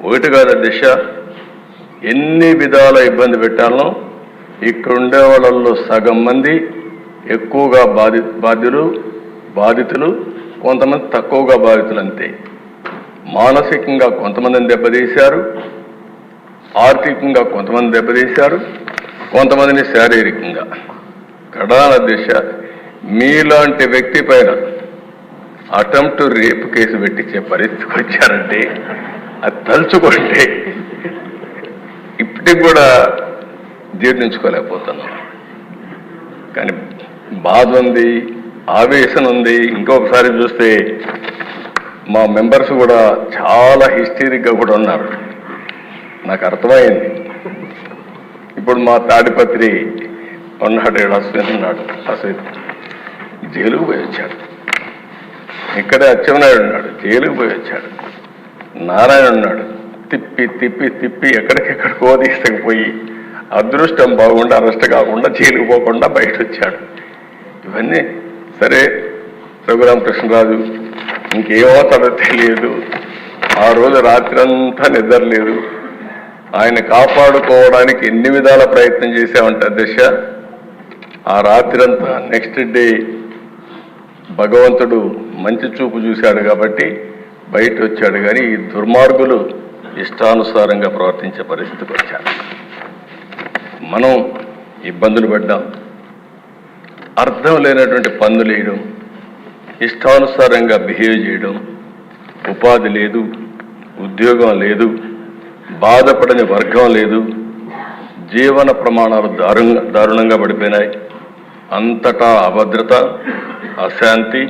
ఒకటి కాదు దిశ, ఎన్ని విధాల ఇబ్బంది పెట్టాలనో ఇక్కడ ఉండే వాళ్ళల్లో సగం మంది ఎక్కువగా బాధితులు, కొంతమంది తక్కువగా బాధితులు అంతే. మానసికంగా కొంతమందిని దెబ్బతీశారు, ఆర్థికంగా కొంతమంది దెబ్బతీశారు, కొంతమందిని శారీరకంగా. కడాన దిశ, మీలాంటి వ్యక్తి పైన అటెంప్ట్ రేప్ కేసు పెట్టించే పరిస్థితికి వచ్చారంటే అది తలుచుకుంటే ఇప్పటికి కూడా జీర్ణించుకోలేకపోతున్నాం. కానీ బాధ ఉంది, ఆవేశం ఉంది. ఇంకొకసారి చూస్తే మా మెంబర్స్ కూడా చాలా హిస్టరిక్గా కూడా ఉన్నారు. నాకు అర్థమైంది. ఇప్పుడు మా తాడిపత్రి ఉన్నాడు, అశ్విన్ ఉన్నాడు. అశ్విన్ జైలుకు పోయి వచ్చాడు. ఇక్కడే అచ్చెన్నాయుడు ఉన్నాడు, జైలుకు పోయి వచ్చాడు. నారాయణ ఉన్నాడు, తిప్పి తిప్పి తిప్పి ఎక్కడికెక్కడికో తీసుకుపోయి అదృష్టం బాగుండా అరెస్ట్ కాకుండా జైలుకు పోకుండా బయట వచ్చాడు. ఇవన్నీ సరే. రఘురామకృష్ణరాజు ఇంకేమవుతాడో తెలియదు. ఆ రోజు రాత్రి అంతా నిద్రలేదు. ఆయన కాపాడుకోవడానికి ఎన్ని విధాల ప్రయత్నం చేశామంటే దిశ, ఆ రాత్రి అంతా నెక్స్ట్ డే భగవంతుడు మంచి చూపు చూశాడు కాబట్టి బయట వచ్చాడు. కానీ ఈ దుర్మార్గులు ఇష్టానుసారంగా ప్రవర్తించే పరిస్థితికి వచ్చారు. మనం ఇబ్బందులు పడ్డాం, అర్థం లేనటువంటి పన్నులు వేయడం, ఇష్టానుసారంగా బిహేవ్ చేయడం, ఉపాధి లేదు, ఉద్యోగం లేదు, బాధపడని వర్గం లేదు, జీవన ప్రమాణాలు దారుణంగా పడిపోయినాయి. అంతటా అభద్రత, అశాంతి,